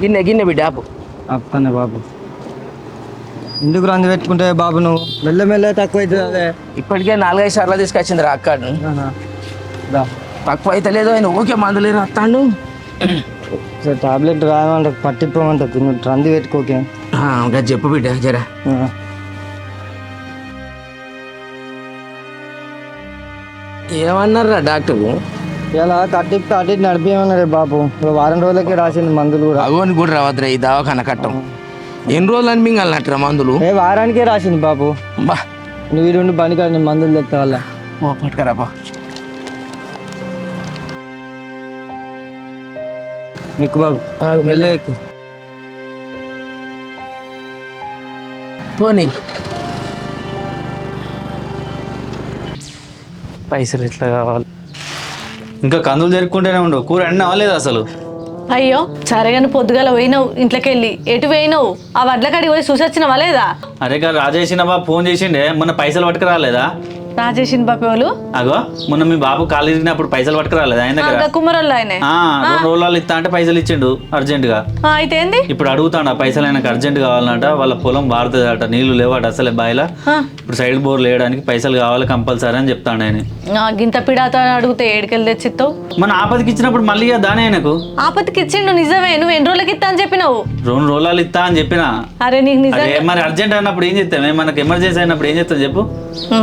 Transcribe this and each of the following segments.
గిన్నె గిన్నె బిడ్డ ఆపు. అప్పనే బాబు ఎందుకు రంది పెట్టుకుంటే బాబు నువ్వు మెల్లమెల్ల తక్కువ అవుతుంది అదే. ఇప్పటికే 4-5 సార్లు తీసుకొచ్చింది రా అక్కను. తక్కువ అయితే లేదు ఆయన ఓకే మందులు రాస్తాడు. సార్ టాబ్లెట్ రాయమంట పట్టిపోమంట నువ్వు రంది పెట్టుకోకే. ఇంకా చెప్పు బిడ్డ జరా. ఏమన్నారా డాక్టర్? ఇలా కట్టిప్పి అటు ఇటు నడిపేయమన్నాడు బాబు. వారం రోజులకే రాసింది మందులు కూడా. అగోని కూడా రావద్దురా ఈ దవాఖాన కట్టం. ఎన్ని రోజులు అని మింగలనట్రా మందులు? వారానికే రాసింది బాబు. బా నువ్వు వీడు బండి కాదు నీ మందులు తెస్తా వల్ల. పట్టుకరాపా. ఎక్కువ బాబు మెల్ల ఎక్కువ పోనీ. పైసలు ఎట్లా కావాలి? ఇంకా కందులు జరుపుకుంటూనే ఉండవు. కూర అన్నావా లేదు అసలు? అయ్యో సరేగాని పొద్దుగాల పోయినావు ఇంట్లోకి వెళ్ళి ఎటు పోయినావు? ఆ వడ్ల కాడికి పోయి చూసొచ్చినవా లేదా? అరే గారు రాజేసిన బాబు ఫోన్ చేసిండే మొన్న పైసలు పట్టుకు రాలేదా? రాజేసిన బాపే వాళ్ళు అగో మొన్న మీ బాబు కాలు ఇరిగినప్పుడు పైసలు పట్టుకు రాలేదు ఆయన దగ్గర? కుమ్మరోళ్ళు ఆయన 2 రోజులు ఇస్తా అంటే పైసలు ఇచ్చిండు అర్జెంట్ గా. అయితే ఏంది ఇప్పుడు అడుగుతాడు ఆ పైసలు ఆయనకు అర్జెంట్ కావాలంట. వాళ్ళ పొలం బారుతుందట, నీళ్లు లేవాట అసలే బాయిలా. ఇప్పుడు సైడ్ బోర్ లేయడానికి పైసలు కావాలి కంపల్సరీ అని చెప్తాడు ఆయన. గింత పిడాతో అడిగితే ఏడుకెళ్ళి తెచ్చిస్తావు? మన ఆపదకి ఇచ్చినప్పుడు మళ్ళీ దాని ఆయనకు ఆపత్తికి ఇచ్చిండు నిజమే. నువ్వు ఎన్ని రోజులకి ఇస్తా అని చెప్పినావు? 2 రోజులు ఇస్తా అని చెప్పిన. అరే నీకు నిజం మరి అర్జెంట్ అన్నప్పుడు ఏం చేస్తాం? మనకు ఎమర్జెన్సీ అయినప్పుడు ఏం చేస్తాం చెప్పు?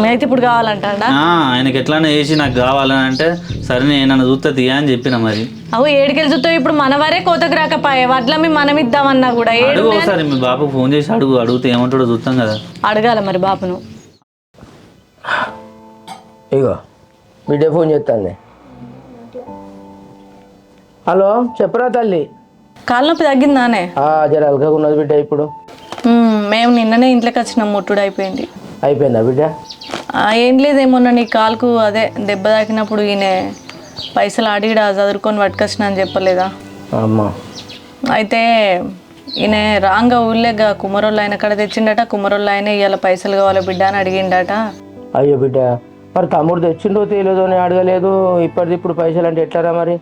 అయితే ఇప్పుడు కావాలంటాడా? ఆయనకి ఎట్లానే వేసి నాకు కావాలని అంటే సరే నేను చూస్తా తీయా అని చెప్పిన. మరి అవు ఏడుకెళ్ళి చూస్తావు. ఇప్పుడు మనవరే కోతకు రాకపోయే వడ్ల మనం ఇద్దామన్నా కూడా అడుగు ఒకసారి మీ బాబుకు ఫోన్ చేసి అడిగితే ఏమంటాడో చూస్తాం కదా. అడగాల మరి బాబును. ఇగో బిడ్డ ఫోన్ చేస్తాను. హలో చెప్పరా తల్లి. కాళ్ళ నొప్పి తగ్గిందానే? జర అలకగా ఉన్నది బిడ్డ ఇప్పుడు. మేము నిన్ననే ఇంట్లోకి వచ్చినాం. ముట్టుడు అయిపోయింది. అయిపోయిందా బిడ్డ? ఏం లేదేమోన్నా నీ కాలుకు అదే దెబ్బ తాకినప్పుడు ఈయన పైసలు అడిగిడా చదువుకొని పట్టుకొచ్చిన అని చెప్పలేదా? అమ్మా అయితే ఈయన రాంగా ఊళ్ళేగా కుమ్మరోళ్ళు ఆయన కాడ తెచ్చిండట. కుమ్మరోళ్ళు ఆయన ఇవాళ పైసలు కావాలి బిడ్డ అని అడిగిండట. అయ్యో బిడ్డ మరి తమ్ముడు తెచ్చిండో తెలియదు అని అడగలేదు. ఇప్పుడు పైసలు అంటే ఎట్లారా మరి?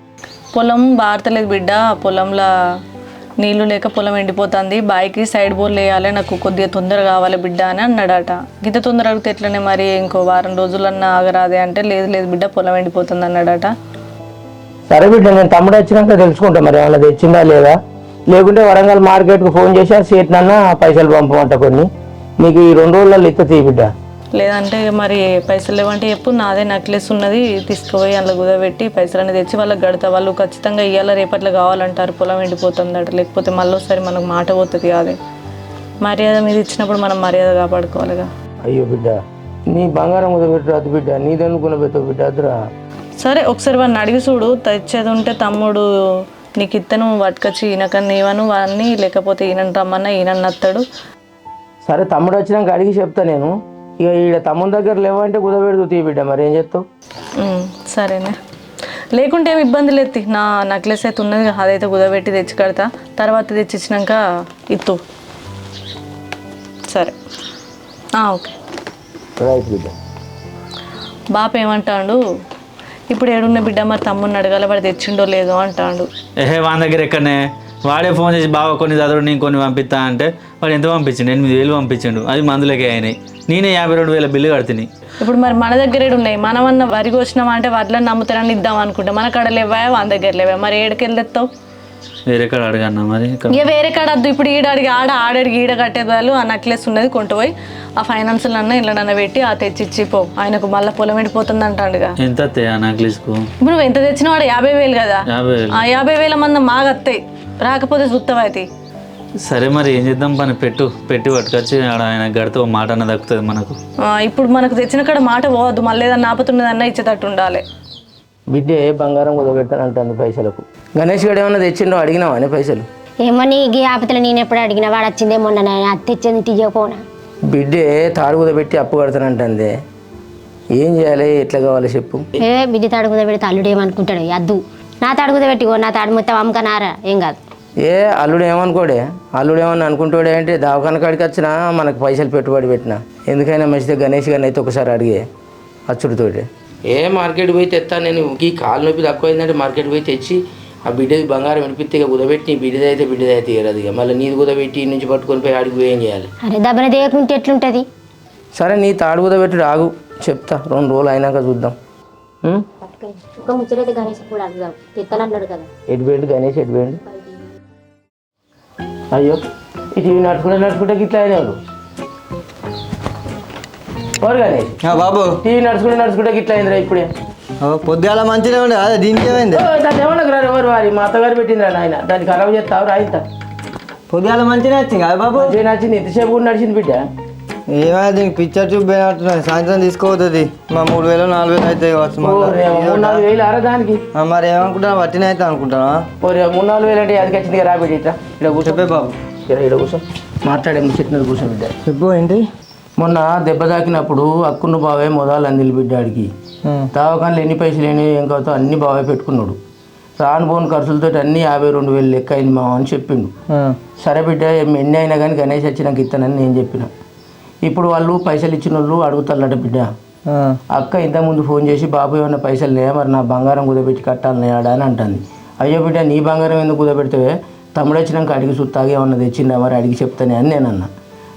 పొలం బారతలేదు బిడ్డ. పొలంలో నీళ్లు లేక పొలం ఎండిపోతుంది. బాయికి సైడ్ బోర్లు వేయాలి, నాకు కొద్దిగా తొందర కావాలి బిడ్డ అని అన్నాడట. గిత తొందర అడిగితే ఎట్లనే మరి ఇంకో వారం రోజులన్నా ఆగరాదే అంటే లేదు లేదు బిడ్డ పొలం ఎండిపోతుంది అన్నాడట. సరే బిడ్డ నేను తమ్ముడు వచ్చినాక తెలుసుకుంటా మరి ఏమన్నా తెచ్చిందా లేదా. లేకుంటే వరంగల్ మార్కెట్కి ఫోన్ చేసి సీట్నన్నా పైసలు పంపమంట కొన్ని. నీకు ఈ 2 రోజులలో ఇత్త తీ బిడ్డ. లేదంటే మరి పైసలు లేవంటే చెప్పు. నాదే నెక్లెస్ ఉన్నది తీసుకుపోయి అందులో కుదబెట్టి పైసలన్నీ తెచ్చి వాళ్ళకి గడతా. వాళ్ళు ఖచ్చితంగా ఇవాళ రేపట్లో కావాలంటారు. పొలం ఎండిపోతుందట. లేకపోతే మళ్ళీ ఒకసారి మనకు మాట పోతుంది. కాదే మర్యాద మీద ఇచ్చినప్పుడు మనం మర్యాద కాపాడుకోవాలిగా. అయ్యో బిడ్డ నీ బంగారం కుదబెట్టు అది బిడ్డ. నీదనుకున్న పెట్టు బిడ్డ అదురా. సరే ఒకసారి వాడిని అడిగి చూడు. తెచ్చేది ఉంటే తమ్ముడు నీకు ఇత్తను పట్టుకొచ్చి ఈయనకన్నా ఇవ్వను వాడిని. లేకపోతే ఈయనని రమ్మన్నా ఈయన నత్తాడు. సరే తమ్ముడు వచ్చినాక అడిగి చెప్తా నేను. ఇక ఈడ తమ్ముడి దగ్గర లేవంటే కుదబెడుతూ తీ బిడ్డ. మరి ఏం చేస్తావు? సరేనే. లేకుంటే ఏమి ఇబ్బంది లేదు. నా నెక్లెస్ అయితే ఉన్నది అదైతే కుదబెట్టి తెచ్చి కడతా. తర్వాత తెచ్చిచ్చినాక ఇత్తు. సరే ఓకే రైట్ బిడ్డ. బాప ఏమంటాడు ఇప్పుడు? ఏడున్న బిడ్డ మరి తమ్ముడిని అడగాల వాడు తెచ్చిండో లేదో అంటాడు. వాని దగ్గర ఎక్కడనే వాడే ఫోన్ చేసి బావ కొన్ని చదువు నేను కొన్ని పంపిస్తా అంటే వాడు ఎంత పంపించిండు? 8,000 పంపించిండు. అది మందులకే అయినాయి. నేనే 52,000 బిల్లు కడుతుంది. ఇప్పుడు మరి మన దగ్గర ఉన్నాయి. మనమన్నా వరికి వచ్చినామా అంటే వడ్లని నమ్ముతానని ఇద్దాం అనుకుంటా. మన కాడ లేవా వాని దగ్గర లేవా? మరి ఏడుకెళ్ళి తెస్తావు? వేరే కాడ అడగన్నా మరి. ఇక వేరే కాడ వద్దు. ఇప్పుడు ఈడ అడిగి ఆడడిగి ఈడ కట్టే వాళ్ళు ఆ నెక్లెస్ ఉన్నది కొంటూ పోయి ఆ ఫైనాన్షియల్ అన్న ఇళ్ళనన్న పెట్టి ఆ తెచ్చిచ్చి పో. ఆయనకు మళ్ళీ పొలం ఎండిపోతుంది అంటాడుగా. ఎంత ఆ నెక్లెస్ కు? ఇప్పుడు నువ్వు ఎంత తెచ్చినా వాడు 50,000 కదా. 50,000 మంది మాగత్తాయి. రాకపోతే చూస్తావైతే. సరే మరి ఏం చేద్దాం? పని పెట్టి పట్టుకొచ్చి ఆయన గడితే ఓ మాట అన్న దక్కుతుంది మనకు. ఇప్పుడు మనకు తెచ్చిన కాడ మాట పోవద్దు. మళ్ళీ ఏదన్నా ఆపతున్నదన్నా ఇచ్చేటట్టు ఉండాలి. బిడ్డే బంగారం కుదబెడతానంటుంది పైసలకు. గణేష్ గడు ఏమన్నా తెచ్చిండో అడిగినావా అని పైసలు? ఏమో నీ ఆపతలు నేను ఎప్పుడు అడిగినా వాడు వచ్చిందేమో తెచ్చింది తీయకపోనా. బిడ్డే తాడు కుదబెట్టి అప్పు కడతానంటుంది. ఏం చేయాలి? ఎట్లా కావాలి చెప్పు? బిడ్డ తాడు కుదబెడితే అల్లుడు ఏమనుకుంటాడు? అద్దు నా తాడు కుదబెట్టికో. నా తాడు మొత్తం అమ్మకనారా ఏం కాదు. అల్లుడు ఏమనుకోడే? అల్లుడు ఏమన్నా అనుకుంటాడే అంటే దవాఖాన కాడికి వచ్చినా మనకు పైసలు పెట్టుబడి పెట్టినా. ఎందుకైనా మంచిదే గణేష్ గారిని అయితే ఒకసారి అడిగే అచ్చుడితోటి. మార్కెట్ పోయి తెస్తా నేను. ఈ కాలు నొప్పి తక్కువైందంటే మార్కెట్ పోయి తెచ్చి ఆ బిడ్డది బంగారం వినిపిస్తే ఇక కుదబెట్టి నీ బిడ్డదైతే ఇవ్వదు ఇక మళ్ళీ నీది కుదబెట్టి నుంచి పట్టుకొని పోయి ఆడికి పోయి ఏం చేయాలి? అరే దెబ్బన దేయకుంటే ఎట్లుంటుంది? సరే నీ తాడు కుదబెట్టి ఆగు, చెప్తా 2 రోజులు అయినాక చూద్దాం. ఒక ముచ్చటైతే గణేష్ కూడా అడుగుదాం, తెత్తనన్నాడు కదా. ఎటు పోయిండు గణేష్, ఎటు పోయిండు? అయ్యో ఈ టీవీ నడుచుకుంటే గిట్లా అయినాడు. ఓరు గణేష్, బాబు టీవీ నడుచుకుంటే గిట్లా అయిందిరా ఇప్పుడే. పొద్దుగాల మంచిగా ఉండే అదే దీనికి ఏమైంది? దాన్ని ఏమన్నా రా ఎవరు వారి మా అత్తగారు పెట్టిందిరా నాయన, దాన్ని ఖరాబ్ చేస్తావు రాయిత. పొద్దుగాల మంచిగా వచ్చింది కదా బాబు? మంచిగా నచ్చింది, ఎంతసేపు కూడా నడిచింది బిడ్డ. ఏమైనా దీనికి పిక్చర్ చూపు పోయినట్టున్నది. సాయంత్రం తీసుకోవద్దు మా 3000 4000 అయితే కావచ్చు. 3-4 వేలు ఆరా దానికి. మరి ఏమనుకుంటున్నా వట్టిన అయితే అనుకుంటానా? 3-4 వేలు అంటే అది వచ్చింది రా బిడ్డ. ఇట్లా ఇక్కడ కూర్చో. చెప్పే బాబు. ఇక్కడ కూర్చో, మాట్లాడే ముచ్చట్నది కూర్చో బిడ్డ. చెప్పు ఏంటి? మొన్న దెబ్బ తాకినప్పుడు అక్కును బావే మొదలు అందిలి బిడ్డాడికి. తావకాన్లు ఎన్ని పైసలు అయినా ఏం కావుతో అన్ని బావే పెట్టుకున్నాడు. రాను పోను ఖర్చులతో అన్ని 52,000 లెక్క అయింది మావ అని చెప్పిండు. సరే బిడ్డ ఎన్ని అయినా కానీ గణేష్ వచ్చినాక ఇస్తానని నేను చెప్పిన. ఇప్పుడు వాళ్ళు పైసలు ఇచ్చిన వాళ్ళు అడుగుతారట బిడ్డ. అక్క ఇంతకుముందు ఫోన్ చేసి బాబు ఏమన్నా పైసలు లేవా, మరి నా బంగారం కుదబెట్టి కట్టాలని ఆడా అని అంటుంది. అయ్యో బిడ్డ నీ బంగారం ఎందుకు కుదబెడితే, తమ్ముడు వచ్చినాక అడిగి సుత్తాగా ఏమన్నా తెచ్చిందా మరి అడిగి చెప్తానే అని నేను అన్నా.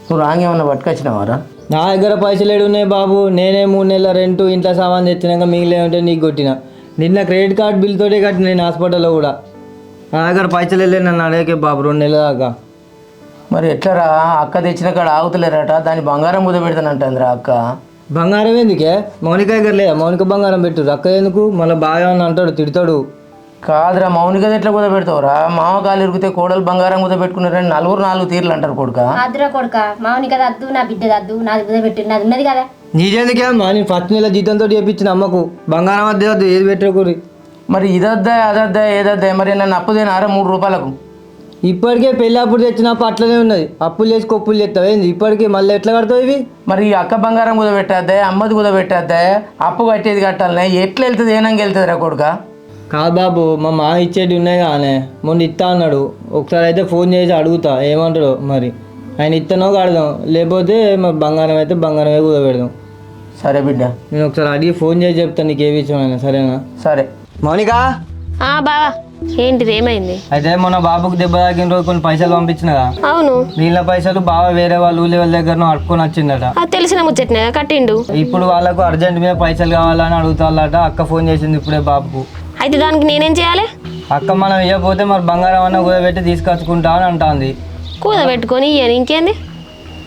నువ్వు రాంగేమన్నా పట్టుకొచ్చినావారా? నా దగ్గర పైసలు ఏడున్నాయి బాబు, నేనే 3 నెలల రెంట్ ఇంట్లో సామాన్ తెచ్చినాక మిగిలే ఉంటే నీకు కొట్టిన. నిన్న క్రెడిట్ కార్డ్ బిల్ తోటే కట్టిన నేను హాస్పిటల్లో కూడా. నా దగ్గర పైసలు వెళ్ళి నన్ను అడిగే బాబు 2 నెలల దాకా. మరి ఎట్లరా, అక్క తెచ్చిన కాడ ఆగుతలేరట, దాన్ని బంగారం కుదబెడతానంటుందిరా అక్క. బంగారం ఎందుకే? మౌనిక దగ్గర లేదా? మౌనిక బంగారం పెట్టు, అక్క ఎందుకు? మళ్ళీ బాగా అంటాడు, తిడతాడు. కాదురా, మౌనికది ఎట్లా కుదబెడతావురా? మామ కాలు ఇరిగితే కోడలు బంగారం కుదబెట్టుకున్నారని 4 తీర్లు అంటారు కొడుక. అద్దురా కొడుక, మామూని కదా అద్దు, నా బిడ్డ అద్దు, నాది కుదబెట్టు, నాది ఉన్నది కదా. నీదేందుకేమ్మా? నేను ఫస్ట్ నెల జీతంతో చేపించిన అమ్మకు బంగారం అద్దే వద్దు, ఏది పెట్టకూరి. మరి ఇదద్దా అదద్దా ఏదద్దా, మరి నన్ను అప్పు దేనారా 3 రూపాయలకు? ఇప్పటికే పెళ్ళి అప్పుడు తెచ్చినప్పుడు అట్లనే ఉన్నది. అప్పులు చేసి కొప్పులు చేస్తావు ఏంది? ఇప్పటికీ మళ్ళీ ఎట్లా కడతావు ఇవి? మరి ఈ అక్క బంగారం కుదబెట్టద్దా, అమ్మది కుదబెట్టద్దా, అప్పు కట్టేది కట్టాలనే, ఎట్లా వెళ్తుంది ఏనంగా వెళ్తుంది రా కొడుక? కాదు బాబు, మా మామ ఇచ్చేటి ఉన్నాయి కానీ మొన్న ఇస్తా అన్నాడు. ఒకసారి అయితే ఫోన్ చేసి అడుగుతా ఏమంటాడో. మరి ఆయన ఇస్తానో కడదాం, లేకపోతే మరి బంగారం అయితే బంగారమే కుదబెడదాం. సరే బిడ్డ, నేను ఒకసారి అడిగి ఫోన్ చేసి చెప్తాను నీకు ఏ విషయం అయినా, సరేనా? సరే. మౌనిక బావా ఏంటిది, ఏమైంది? అయితే మొన్న బాబుకు దెబ్బ తాకిన రోజు కొన్ని పైసలు పంపించినగా. అవును, వీళ్ళ పైసలు బాగా వేరే వాళ్ళు ఊళ్ళో వాళ్ళ దగ్గర అడుక్కొని వచ్చిందట. అది తెలిసిన ముచ్చట్నే కట్టిండు. ఇప్పుడు వాళ్ళకు అర్జెంట్ మీద పైసలు కావాలని అడుగుతాళ్ళట. అక్క ఫోన్ చేసింది ఇప్పుడే బాబుకు. అయితే దానికి నేనేం చేయాలి? అక్క మనం ఇవ్వకపోతే మరి బంగారం అన్న కుదబెట్టి తీసుకొచ్చుకుంటా అని అంటుంది. కూదబెట్టుకొని ఇయ్యను, ఇంకేంది?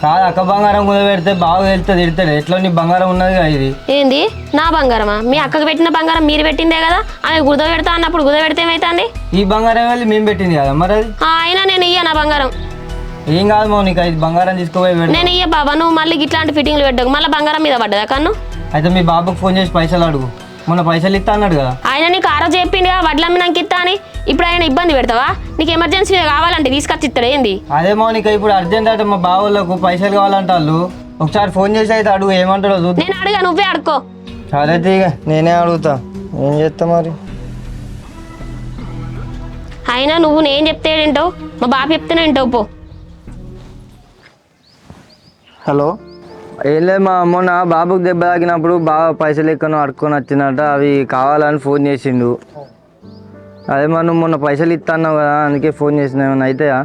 కాదు, అక్క బంగారం కుదబెడితే బాగా వెళ్తుంది, తిడతాడు. ఎట్లా నీ బంగారం ఉన్నది కదా ఇది. ఏంది నా బంగారమా? మీ అక్కకు పెట్టిన బంగారం మీరు పెట్టిందే కదా, ఆమె కుదబెడతా అన్నప్పుడు కుదబెడితే ఏమైతుంది? ఈ బంగారం వెళ్ళి మేము పెట్టింది కదా మరి అది. అయినా నేను ఇయ్య నా బంగారం. ఏం కాదు మౌనిక, ఇది బంగారం తీసుకుపోయి పెడతా. నేను ఇయ్య బాబా, నువ్వు మళ్ళీ ఇట్లాంటి ఫిట్టింగ్లు పెట్టకు, మళ్ళీ బంగారం మీద పడ్డదా కన్ను? అయితే మీ బాబుకు ఫోన్ చేసి పైసలు అడుగు. మొన్న పైసలు ఇస్తా అన్నాడు కదా. ఆయన నీకు ఆరో చెప్పిండు వడ్లమ్మి నాకు ఇస్తా అని. ఇప్పుడు ఆయన ఇబ్బంది పెడతావా? నీకు ఎమర్జెన్సీ కావాలంటే తీసుకొచ్చి ఇస్తాడు ఏంది? అదే మౌనిక, ఇప్పుడు అర్జెంట్ అంటే మా బావోళ్ళకు పైసలు కావాలంటే వాళ్ళు ఒకసారి ఫోన్ చేసి అయితే అడుగు, ఏమంటాడో చూద్దాం. నేను అడుగా, నువ్వే అడుకో. సరే తీగ, నేనే అడుగుతా. ఏం చేస్తా మరి. అయినా నువ్వు నేను చెప్తే ఏంటావు, మా బాబు చెప్తేనే వింటావు పో. హలో, ఏం లేదు మా మొన్న బాబుకి దెబ్బ తాకినప్పుడు బాగా పైసలు ఎక్కనో అడుక్కొని వచ్చిందట, అవి కావాలని ఫోన్ చేసిండు. అదే మనం మొన్న పైసలు ఇస్తా అన్నావు కదా, అందుకే ఫోన్ చేసిన. ఏమన్నా అయితాయా?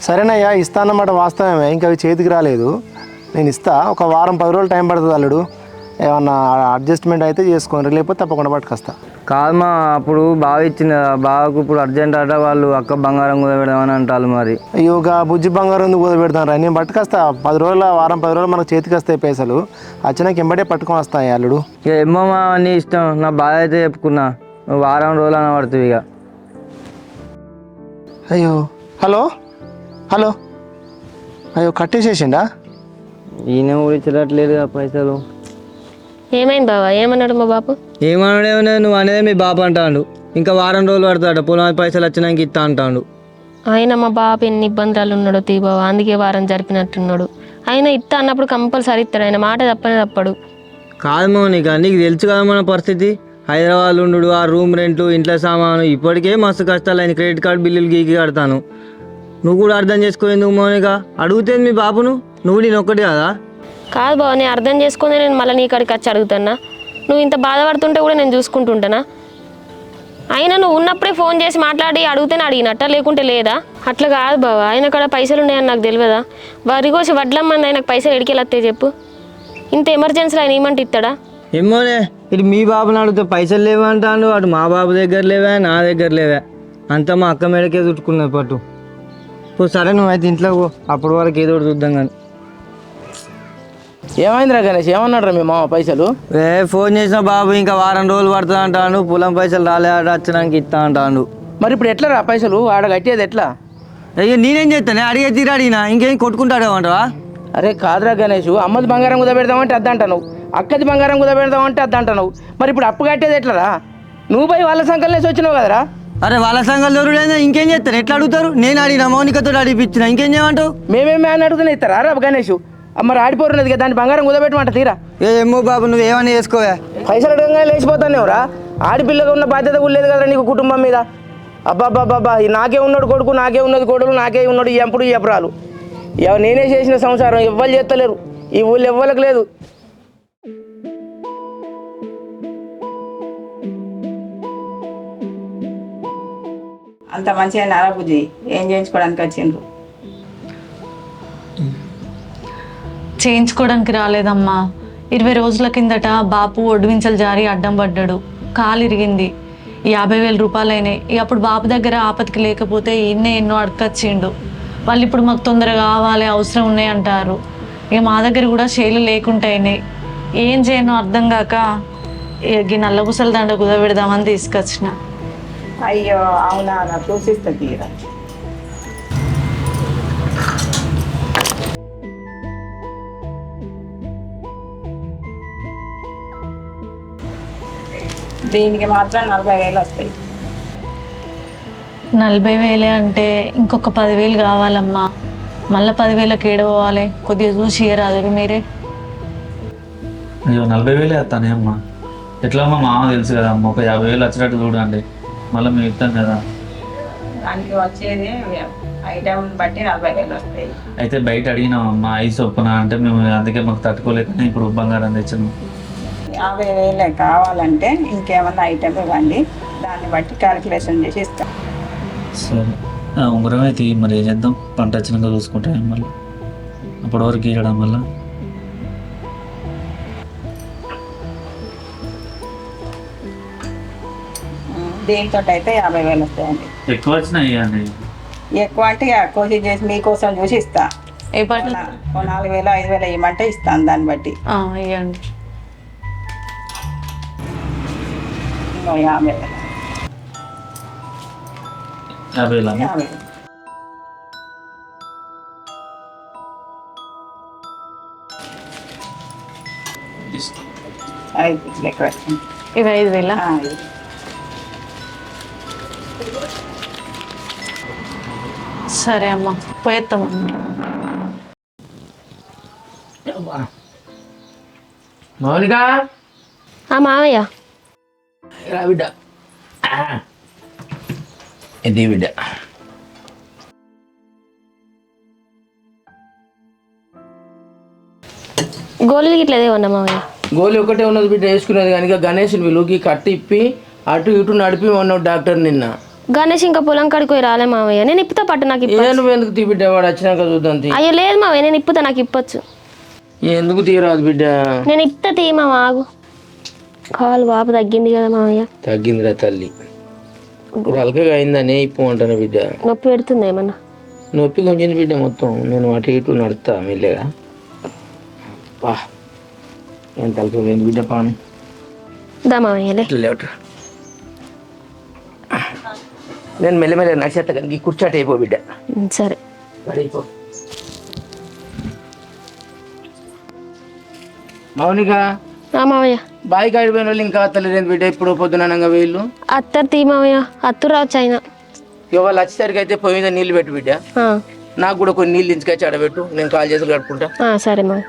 సరేనయ్యా, ఇస్తా అన్నమాట వాస్తవమే, ఇంకా అవి చేతికి రాలేదు. నేను ఇస్తా, ఒక వారం 10 రోజులు టైం పడుతుంది అల్లుడు. ఏమన్నా అడ్జస్ట్మెంట్ అయితే చేసుకోండి, లేకపోతే తప్పకుండా పట్టుకొస్తా. కాదు మా, అప్పుడు బాగా ఇచ్చింది కదా బావకు, ఇప్పుడు అర్జెంట్ అట, వాళ్ళు అక్క బంగారం కుదబెడదామని అంటారు. మరి అయ్యోగా బుజ్జి బంగారం ఎందుకు కుదబెడతాను రా, నేను పట్టుకొస్తా. 10 రోజుల వారం 10 రోజులు మనకు చేతికి వస్తాయి పైసలు. వచ్చినాక ఎంబడే పట్టుకొని వస్తాయి అల్లుడు. ఇక ఏమో మా నీ ఇష్టం, నా బాధ అయితే చెప్పుకున్నా. నువ్వు వారం రోజులు అన్న పడుతుంది ఇక. అయ్యో, హలో హలో, అయ్యో కట్టేసేసిండా? ఈయన ఊడిచ్చట్లేదు పైసలు. ఏమైంది బాబా? ఏమన్నాడు మా బాబు? ఏమన్నాడేమన్నా, నువ్వు అనేది మీ బాబు అంటాడు. ఇంకా వారం రోజులు పడతాడు, పొలం పైసలు వచ్చినాక ఇస్తా అంటాడు. ఆయన మా బాబు ఎన్ని ఇబ్బందులు ఉన్నాడో తీ బాబా, అందుకే వారం జరిపినట్టున్నాడు. ఆయన ఇస్తా అన్నప్పుడు కంపల్సరీ ఇస్తాడు, ఆయన మాట తప్పనే తప్పడు. కాదు మౌనిక, నీకు తెలుసు కదా మన పరిస్థితి. హైదరాబాద్ ఉండు, ఆ రూమ్ రెంట్లు, ఇంట్లో సామాను, ఇప్పటికే మస్తు కష్టాలు అయిన. క్రెడిట్ కార్డు బిల్లులు గీకి కడతాను. నువ్వు కూడా అర్థం చేసుకో మౌనిక. అడుగుతే మీ బాబును, నువ్వు నేను ఒక్కటి కదా. కాదు బాబా, నేను అర్థం చేసుకుని నేను మళ్ళీ నీ కాడికి వచ్చి అడుగుతానా? నువ్వు ఇంత బాధపడుతుంటే కూడా నేను చూసుకుంటుంటానా? అయినా నువ్వు ఉన్నప్పుడే ఫోన్ చేసి మాట్లాడి అడిగితేనే అడిగినట్ట లేకుంటే లేదా? అట్లా కాదు బావ, ఆయన కాడ పైసలు ఉన్నాయని నాకు తెలియదా? వరి కోసి వడ్లమ్మంది ఆయనకు పైసలు ఎడికెళ్ళత్తే చెప్పు? ఇంత ఎమర్జెన్సీలో ఆయన ఏమంటే ఇస్తాడా? ఏమోనే, ఇటు మీ బాబుని అడిగితే పైసలు లేవంటాను, అటు మా బాబు దగ్గర లేవా, నా దగ్గర లేవా, అంతా మా అక్క మేడకే చుట్టుకున్నది పట్టు. ఇప్పుడు సరే నువ్వైతే ఇంట్లో పో, అప్పటి వరకు ఏదో ఒకటి చూద్దాం కానీ. ఏమైందిరా గణేష్, ఏమన్నాడు మీ మామ పైసలు? ఫోన్ చేసిన బాబు ఇంకా వారం రోజులు పడుతుంది అంటాను, పొలం పైసలు రాలేట వచ్చినాక ఇస్తా అంటాను. మరి ఇప్పుడు ఎట్లా రా పైసలు? ఆడ కట్టేది ఎట్లా? అయ్యో నేనేం చేస్తానే, అడిగే తీరా అడిగినా ఇంకేం కొట్టుకుంటాడేమంటావా? అరే కాదురా గణేష్, అమ్మది బంగారం కుదబెడదామంటే అద్దంటావు, అక్కది బంగారం కుదబెడదామంటే అద్దంటావు. మరి ఇప్పుడు అప్పు కట్టేది ఎట్లరా? నువ్వు పోయి వాళ్ళ సంకల్నేసి వచ్చినావు కదరా. అరే వాళ్ళ సంఘాలు దొరుకులేదు, ఇంకేం చేస్తారు? ఎట్లా అడుగుతారు? నేను అడిగినా, మౌనికతో అడిగిపించిన, ఇంకేం చేయమంటావు? మేమేమి అని అడుగుతూనే ఇస్తారా రా గణేష్? మరి ఆడిపోరున్నది కదా, దాన్ని బంగారం కుదబెట్టమంట తీరా. ఏమో బాబు, నువ్వు ఏమని చేసుకోవా? పైసలు అడగంగా లేచిపోతానేవరా? ఆడపిల్లగా ఉన్న బాధ్యత కూడా లేదు కదరా నీకు కుటుంబం మీద. అబ్బాబ్బాబ్బా, నాకే ఉన్నాడు కొడుకు, నాకే ఉన్నది కొడుకు, నాకే ఉన్నాడు ఎప్పుడు ఎపరాలు. నేనే చేసిన సంసారం ఎవ్వరు చేస్తలేరు, ఈ ఊళ్ళు ఎవ్వరికి లేదు. అంత మంచిగా నారా బుజ్జి, ఏం చేయించుకోవడానికి వచ్చిండ్రు? చేయించుకోవడానికి రాలేదమ్మా. 20 రోజుల కిందట బాపు ఒడివించలు జారి అడ్డం పడ్డాడు, కాలు ఇరిగింది, 50,000 రూపాయలు అయినాయి. అప్పుడు బాపు దగ్గర ఆపత్తికి లేకపోతే ఈయన్నే ఎన్నో అడకొచ్చిండు. వాళ్ళు ఇప్పుడు మాకు తొందరగా కావాలి, అవసరం ఉన్నాయి అంటారు. మా దగ్గర కూడా చేలు లేకుండా అయినాయి. ఏం చేయనో అర్థం కాక ఈ నల్లగుసల దండ కుదబెడదామని తీసుకొచ్చిన. అయ్యో అవునా, చూసిస్తా తీరా. దీనికి మాత్రం 40,000 వస్తాయి. 40,000 అంటే ఇంకొక 10,000 కావాలమ్మా. మళ్ళీ 10,000కి ఏడవాలి, కొద్దిగా చూసి ఇయ్యరాదు మీరే. అయ్యో 40,000 వేస్తానే అమ్మా. ఎట్లా అమ్మా, మామ తెలుసు కదా అమ్మ, ఒక 50,000 వచ్చేటట్టు చూడండి, మళ్ళీ మేము ఇస్తాం కదా. దానికి వచ్చేది ఐటమ్ బట్టి 40,000 వస్తాయి. అయితే బయట అడిగినామమ్మా, 5 చొప్పున అంటే మేము అందుకే మాకు తట్టుకోలేకనే ఇప్పుడు బంగారం తెచ్చినాం. 50,000 కావాలంటే ఇంకేమన్నా ఐటమ్ ఇవ్వండి, దాన్ని బట్టి క్యాలిక్యులేషన్ చేసి ఇస్తాం. సరే, ఉంగరం అయితే మరి ఏం చేద్దాం, పంట వచ్చినాక చూసుకుంటే మళ్ళీ అప్పటి వరకు ఇవ్వడం వల్ల. దీంతో అయితే 50,000 వస్తాయండి. ఎక్కువ వచ్చినాయి ఇవ్వండి. ఎక్కువ అంటే కోచింగ్ చేసి మీకోసం చూసి ఇస్తా. ఏ పాట? 4,000 5,000 ఇవ్వమంటే ఇస్తాను, దాన్ని బట్టి. ఇవ్వండి. 50,000. 50,000 లెక్క పెట్టండి. ఇవి 5,000. సరే అమ్మా, పోయేస్తామమ్మా. మౌనిక మావయ్య రా బిడ్డ, ఇది బిడ్డ. గోళీలు గిట్ల ఏమన్నా మావయ్య? గోళీ ఒకటే ఉన్నది బిడ్డ, వేసుకునేది కానీ గణేష్ని విలువకి కట్టి ఇప్పి అటు ఇటు నడిపి ఉన్నావు డాక్టర్ నిన్న. గణేష్ ఇంకా పొలం కాడికి పోయి రాలే మావయ్య, నేను ఇప్పుతా పట్టు నాకు నువ్వు ఎందుకు తీ బిడ్డ, వాడు వచ్చినాక చూద్దాం తీ. అయ్యో లేదు మావయ్య, నేను ఇప్పుతా, నాకు ఇప్పొచ్చు. ఎందుకు తీయరాదు బిడ్డ? నేను ఇప్పుతా తీ మావ, ఆగు. కాలు వాపు తగ్గింది కదా మావయ్య? తగ్గిందిరా తల్లి, ఇప్పుడు అలకగా అయిందని ఇప్పు అంటాను బిడ్డ. నొప్పి పెడుతుంది ఏమన్నా? నొప్పి కొంచెం బిడ్డ, మొత్తం నేను అటు ఇటు నడుస్తా మెల్లగా. వా ఎంత అలకగా అయింది బిడ్డ, పాను దా మావయ్యలే. లేవట, నేను మెల్లమెల్ల నడిచేస్తా కానీ కూర్చాట అయిపో బిడ్డ. సరే అయిపో. మౌనిక మావయ్య, బాయి కాడిపోయిన వాళ్ళు ఇంకా అత్తలేదు బిడ్డ, ఇప్పుడు పొద్దునగా వీళ్ళు అత్తరు తీ మావయ్య, అత్తరు రావచ్చు ఆయన. ఇక వాళ్ళు వచ్చేసరికి అయితే పొయ్యి మీద నీళ్ళు పెట్టు బిడ్డ. నాకు కూడా కొన్ని నీళ్ళు దించుకొచ్చి ఆడబెట్టు, నేను కాల్ చేతులు కట్టుకుంటా. సరే మావయ్య.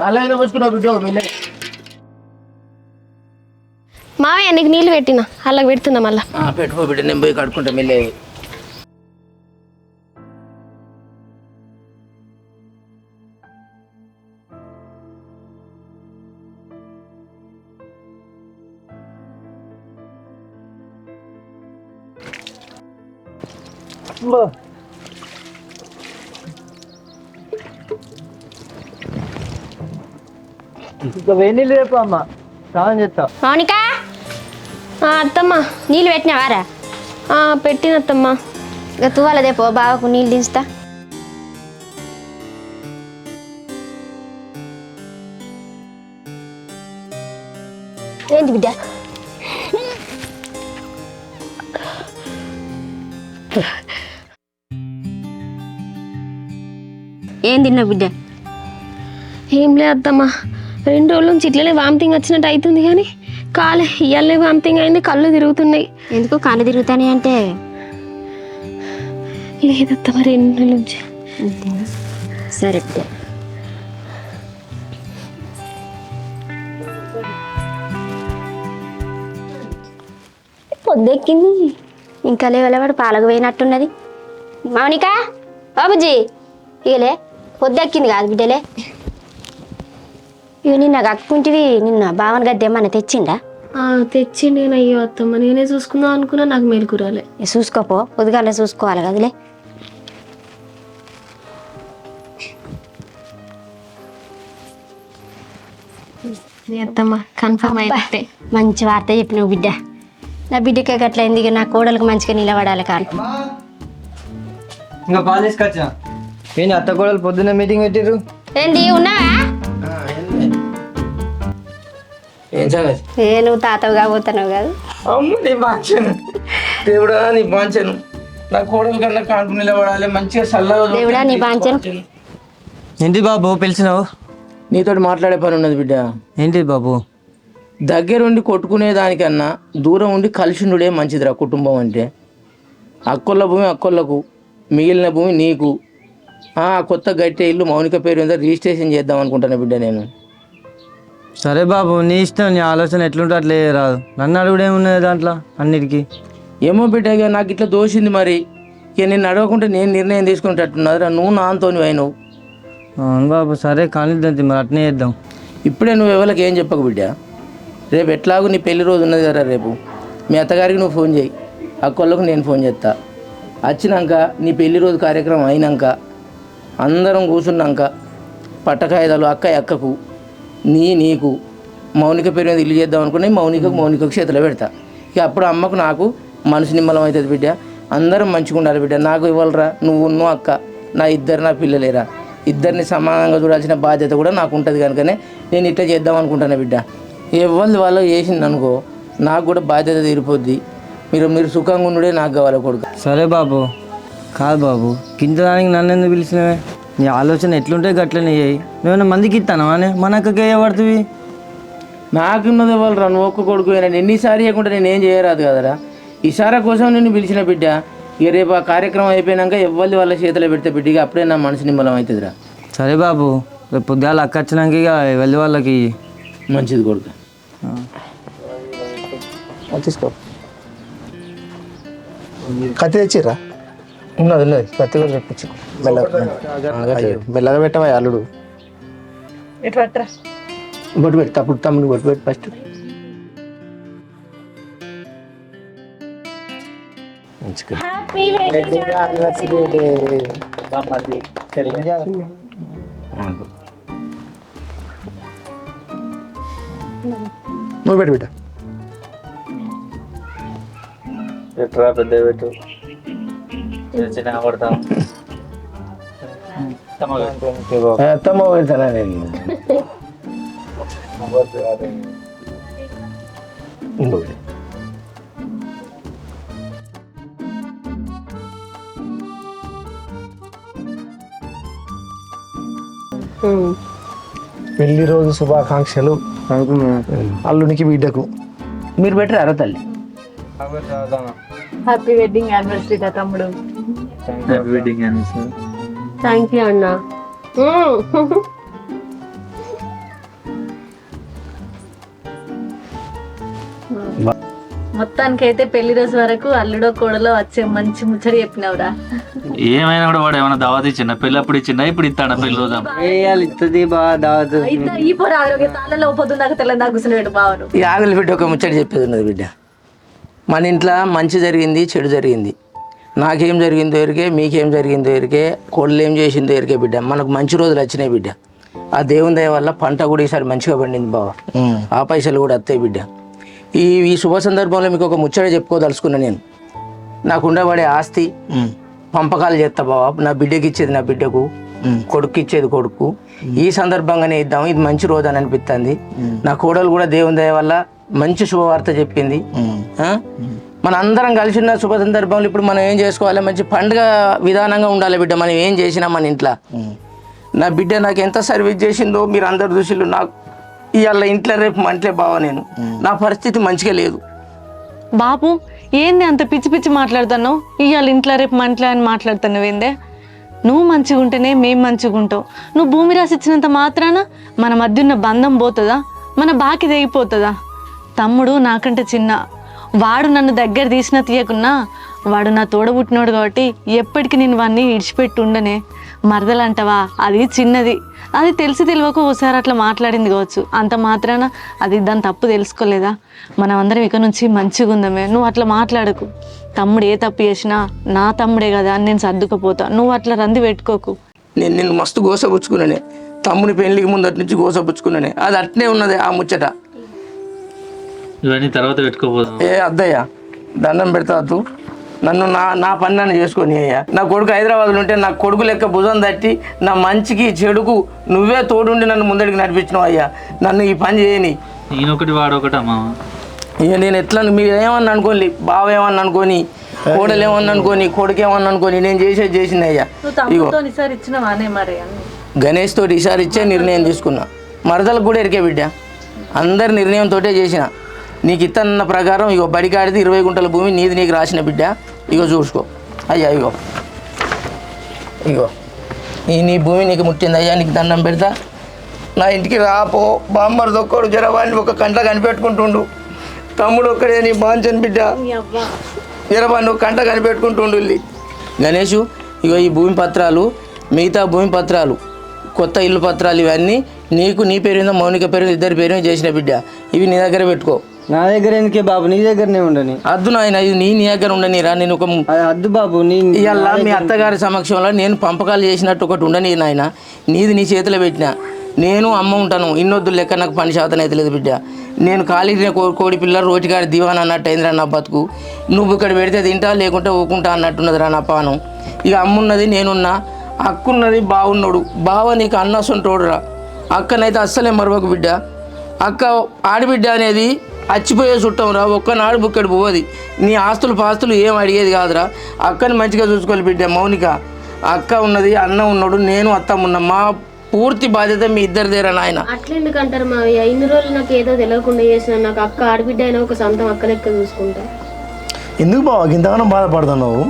అలా అయినా పోసుకున్నావు బిడ్డ మిల్ల. మావయ్య నీకు నీళ్ళు పెట్టినా, అలా పెడుతున్నా మళ్ళా. పెట్టుకో బిడ్డ, నేను పోయి కడుకుంటా మెల్లగా. ఇంకా వెన్నీళ్ళు రేపు అమ్మ స్నానం చేస్తా. మౌనిక అత్తమ్మ నీళ్ళు పెట్టినావారా? పెట్టినత్తమ్మ. ఇక తువ్వాలదే పో బావకు నీళ్ళు దించుతా. ఏంటి బిడ్డ? ఏం తిన్నావు బిడ్డ? ఏం లేదు అత్తమ్మ, 2 రోజుల నుంచి ఇట్లనే వామిటింగ్ వచ్చినట్టు అవుతుంది కానీ కాలే ఇయ్యాలనే వామిటింగ్ అయింది, కళ్ళు తిరుగుతున్నాయి. ఎందుకు కళ్ళు తిరుగుతాయి అంటే? లేదత్తమ్మ 2 రోజుల నుంచి. సరే బిడ్డ. పొద్దెక్కింది ఇంకా లేవలేవాడు పాలకు పోయినట్టున్నది. మౌనిక బాబుజీ ఇగలే పొద్దెక్కింది కాదు బిడ్డలే. ఇవి నిన్న కక్కుంటివి, నిన్న బావన్ గద్దె ఏమన్నా తెచ్చిండా? తెచ్చిండి. అయ్యో అత్తమ్మ నేనే చూసుకుందాం అనుకున్నా, నాకు మేలుకురాలే. చూసుకోపో, పొద్దుగాలే చూసుకోవాలి కదలే. అత్తమ్మ కన్ఫర్మ్ అయితే మంచి వార్త చెప్పినావు బిడ్డ. నా బిడ్డకే గట్లయింది, ఇక నా కోడలకు మంచిగా నిలబడాలి. కానీ ఇంకా పాలు తీసుకొచ్చా. ఏంటి అత్త కోడలు పొద్దున్న మీటింగ్ పెట్టిర్రు? ఏంటి ఉన్నావా? ఏం సంగతి? నువ్వు తాతవు కాబోతున్నావు కాదు? అమ్మ నీ బాంచను దేవుడా, నీ బాంచను. నా కోడలు కన్నా కాంటు నిలబడాలి, మంచిగా చల్లగా దేవుడా నీ బాంచను. ఏంటి బాబు పిలిచినావు? నీతోటి మాట్లాడే పని ఉన్నది బిడ్డ. ఏంటి బాబు? దగ్గరుండి కొట్టుకునే దానికన్నా దూరం ఉండి కలిసి ఉండే మంచిదిరా కుటుంబం అంటే. అక్కొల్ల భూమి అక్కొల్లకు, మిగిలిన భూమి నీకు. కొత్త గట్టె ఇల్లు మౌనిక పేరు మీద రిజిస్ట్రేషన్ చేద్దాం అనుకుంటాను బిడ్డ నేను. సరే బాబు నీ ఇష్టం, నీ ఆలోచన ఎట్లుంటే అట్లే రాదు. నన్ను అడుగుడేమున్నది దాంట్లో అన్నిటికీ? ఏమో బిడ్డ, ఇక నాకు ఇట్లా దోషింది మరి. ఇక నేను అడగకుంటే నేను నిర్ణయం తీసుకునేటట్టున్నదిరా. నువ్వు నాన్నతోని అయినవు. అవును బాబు, సరే కానిద్దంతి మరి అట్నే చేద్దాం. ఇప్పుడే నువ్వు ఎవరికి ఏం చెప్పకు బిడ్డ. రేపు ఎట్లాగూ నీ పెళ్లి రోజు ఉన్నది కదా, రేపు మీ అత్తగారికి నువ్వు ఫోన్ చేయి, అక్కోళ్ళకు నేను ఫోన్ చేస్తా. వచ్చినాక నీ పెళ్లి రోజు కార్యక్రమం అయినాక అందరం కూర్చున్నాక పట్టకాయదాలు అక్కకు నీకు మౌనిక పేరు మీద ఇల్లు చేద్దాం అనుకుని మౌనికకు చేతిలో పెడతా. ఇక అప్పుడు అమ్మకు నాకు మనసు నిమ్మలం అవుతుంది బిడ్డ. అందరం మంచిగా ఉండాలి బిడ్డ. నాకు ఇవ్వాలరా, నువ్వు అక్క, నా పిల్లలేరా, ఇద్దరిని సమానంగా చూడాల్సిన బాధ్యత కూడా నాకు ఉంటుంది. కనుకనే నేను ఇట్లా చేద్దాం అనుకుంటాను బిడ్డ. ఎవరిది వాళ్ళు చేసింది అనుకో, నాకు కూడా బాధ్యత తీరిపోద్ది. మీరు సుఖంగా ఉండే నాకు కావాలి కొడుకు. సరే బాబు. కాదు బాబు, కింద దానికి నన్ను ఎందుకు పిలిచినవే? నీ ఆలోచన ఎట్లుంటే గట్లనే చేయి. నువ్వేమైనా మందికి ఇస్తాను అని మన అక్కకి వేయబడుతుంది. నాకున్నది వాళ్ళు రా, నువ్వు ఒక్క కొడుకు అయినా ఎన్నిసారి చేయకుండా నేను ఏం చేయరాదు కదరా. ఇషారా కోసం నేను పిలిచిన బిడ్డ. ఇక రేపు ఆ కార్యక్రమం అయిపోయినాక ఎవరిది వాళ్ళ చేతిలో పెడితే బిడ్డ, ఇక అప్పుడే నా మనసు నిమ్మలం అవుతుందిరా. సరే బాబు, రేపు పొద్దుగాల అక్క వచ్చినాక ఇక వెళ్ళి వాళ్ళకి మంచిది కొడుకు. తీసుకో. కత్తి తెచ్చిర్రా? ఉన్నది కత్తి కూడా తెప్పించు. మెల్లగా పెట్టవా అల్లుడు. ఇటు పట్టరా. బొట్టు పెట్టి తప్పుడు తమ్ముడు బొట్టు పెట్టి ఫస్ట్. నువ్వు పెట్టు బిడ్డ. పెట్టరా, పెద్ద పెట్టు. చిన్న కొడతాం. అత్తమ్మ పెడతానా నేను. పెళ్లి రోజు శుభాకాంక్షలు అల్లునికి బిడ్డకు. మీరు బెటర్ అర తల్లి. హ్యాపీ వెడ్డింగ్ యానివర్సరీ దా తమ్ముడు. Happy wedding anniversary. Thank you అన్న. మొత్తానికి అయితే పెళ్లి రోజు వరకు అల్లుడో కోడలో వచ్చే మంచి ముచ్చడి చెప్పినవురా. ఏమైనా కూడా వాడు ఏమైనా దావత్ ఇచ్చిండ? పెళ్ళి అప్పుడు ఇచ్చిండ, ఇప్పుడు ఇస్తాడా పెళ్లి రోజు? ఇస్తుంది బాగా దావతు. ఈ పొర ఆరోగ్య తాళ్ళలో పొద్దున్నాక తెల్లందాక కూర్చుని బావను. ఈ ఆగలి బిడ్డ ఒక ముచ్చట చెప్పేది ఉన్నది బిడ్డ. మన ఇంట్లో మంచి జరిగింది చెడు జరిగింది. నాకేం జరిగిందో ఎరికే, మీకేం జరిగిందో ఎరికే, కోళ్ళు ఏం చేసిందో ఎరికే బిడ్డ. మనకు మంచి రోజులు వచ్చినాయి బిడ్డ. ఆ దేవుని దయ వల్ల పంట కూడా ఈసారి మంచిగా పండింది బావ. ఆ పైసలు కూడా వస్తాయి బిడ్డ. ఈ శుభ సందర్భంలో మీకు ఒక ముచ్చట చెప్పుకోదలుచుకున్నా. నేను నాకు ఉండబడే ఆస్తి పంపకాలు చేస్తా బావ. నా బిడ్డకి ఇచ్చేది నా బిడ్డకు, కొడుకు ఇచ్చేది కొడుకు. ఈ సందర్భంగానే ఇద్దాం, ఇది మంచి రోజు అని అనిపిస్తుంది. నా కోడలు కూడా దేవుని దయ వల్ల మంచి శుభవార్త చెప్పింది. మన అందరం కలిసి ఉన్న శుభ సందర్భంలో ఇప్పుడు మనం ఏం చేసుకోవాలి, మంచి పండుగ విధానంగా ఉండాలి బిడ్డ. మనం ఏం చేసినా మన ఇంట్లో. నా బిడ్డ నాకు ఎంత సర్వీస్ చేసిందో మీరు అందరు చూసిళ్ళు. నాకు ఇవాళ ఇంట్లో రేపు మంటలే బావ. నేను నా పరిస్థితి మంచిగా లేదు. బాపు ఏంది అంత పిచ్చి పిచ్చి మాట్లాడుతున్నావు? ఇవాళ ఇంట్లో రేపు మంటలే అని మాట్లాడుతున్నావు ఏందే? నువ్వు మంచిగా ఉంటేనే మేము మంచిగా ఉంటావు. నువ్వు భూమి రాసి ఇచ్చినంత మాత్రాన మన మధ్య ఉన్న బంధం పోతుందా? మన బాకి తెగిపోతుందా? తమ్ముడు నాకంటే చిన్న, వాడు నన్ను దగ్గర తీసినా తీయకున్నా వాడు నా తోడబుట్టినోడు కాబట్టి ఎప్పటికీ నేను వాడిని ఇడిచిపెట్టి ఉండనే. మరదలంటవా, అది చిన్నది, అది తెలిసి తెలియక ఓసారి అట్లా మాట్లాడింది కావచ్చు. అంత మాత్రాన అది దాని తప్పు తెలుసుకోలేదా? మనం అందరం ఇక నుంచి మంచిగా ఉందమే. నువ్వు అట్లా మాట్లాడకు. తమ్ముడు ఏ తప్పు చేసినా నా తమ్ముడే కదా అని నేను సర్దుకపోతా. నువ్వు అట్లా రంది పెట్టుకోకు. నేను మస్తు గోసపుచ్చుకున్నానే. తమ్ముని పెళ్లికి ముందటి నుంచి గోసపుచ్చుకున్నానే. అది అట్నే ఉన్నది ఆ ముచ్చట. ఇవన్నీ తర్వాత పెట్టుకోపోదాం. అద్దయ్యా దండం పెడతాదు. నన్ను నా పని నన్ను చేసుకొని అయ్యా. నా కొడుకు హైదరాబాద్లో ఉంటే నా కొడుకు లెక్క భుజం తట్టి నా మంచికి చెడుకు నువ్వే తోడుండి నన్ను ముందడికి నడిపించినావు అయ్యా. నన్ను ఈ పని చేయని. నేనొకటి వాడొకటి అమ్మా. ఇక నేను ఎట్లా, మీరు ఏమన్నా అనుకోని, బావ ఏమన్నా అనుకోని, కోడలు ఏమన్నా అనుకోని, కొడుకు ఏమన్నా అనుకోని, నేను చేసేది చేసింది అయ్యా. ఇగో గణేష్ తోటి ఈసారి ఇచ్చే నిర్ణయం తీసుకున్నా. మరదలకు కూడా ఎరికే బిడ్డ. అందరి నిర్ణయంతో చేసిన. నీకు ఇతన్న ప్రకారం ఇగో బడికాడిది 20 గుంటల భూమి నీది, నీకు రాసిన బిడ్డ. ఇగో చూసుకో అయ్యా. ఇగో నీ భూమి నీకు ముట్టింది అయ్యా. నీకు దండం పెడతా. నా ఇంటికి రాపో. బామ్మరు ఒక్కడు జరవాడిని ఒక కంట కనిపెట్టుకుంటుండు. తమ్ముడు ఒక్కడే నీ బాంచని బిడ్డ. జరవాడిని ఒక కంట కనిపెట్టుకుంటుండు. గణేషు ఇగో ఈ భూమి పత్రాలు, మిగతా భూమి పత్రాలు, కొత్త ఇల్లు పత్రాలు ఇవన్నీ నీకు, నీ పేరు మీద మౌనిక పేరు, ఇద్దరి పేరు మీద చేసిన బిడ్డ. ఇవి నీ దగ్గర పెట్టుకో. నా దగ్గర ఎందుకే బాబు, నీ దగ్గరనే ఉండని. అద్దు నాయన, ఇది నీ దగ్గర ఉండని రా. నేను ఒక అద్దు బాబు, ఇవాళ మీ అత్తగారి సమక్షంలో నేను పంపకాలు చేసినట్టు ఒకటి ఉండని నాయన. నీది నీ చేతిలో పెట్టినా. నేను అమ్మ ఉంటాను. ఇన్నొద్దు లెక్క నాకు పని శాతం అయితే లేదు బిడ్డ. నేను ఖాళీ కోడి పిల్ల రోటికాడి దివాన్ అన్నట్టు అయిందిరా నా బతుకు. నువ్వు ఇక్కడ పెడితే తింటా, లేకుంటే ఊకుంటా అన్నట్టున్నది రా నా పానం. ఇక అమ్మున్నది, నేనున్నా, అక్కున్నది, బావున్నాడు. బావ నీకు అన్న సొంటోడురా. అక్కనైతే అస్సలే మరవకు బిడ్డ. అక్క ఆడబిడ్డ అనేది అచ్చిపోయే చుట్టం రా. ఒక్కనాడు బుక్కడు పోవది. నీ ఆస్తులు పాస్తులు ఏం అడిగేది కాదురా. అక్కని మంచిగా చూసుకోవాలి బిడ్డ. మౌనిక అక్క ఉన్నది, అన్న ఉన్నాడు, నేను అత్తమ్మ ఉన్నా. మా పూర్తి బాధ్యత మీ ఇద్దరిదేరా నాయన. అట్లెందుకు అంటారు మావయ్య? ఇన్ని రోజులు నాకు ఏదో తెలియకుండా చేసిన నాకు అక్క ఆడబిడ్డ అయినా ఒక సొంతం అక్క లెక్క చూసుకుంటా. ఎందుకు బావ ఇంతగానో బాధపడుతున్నావు?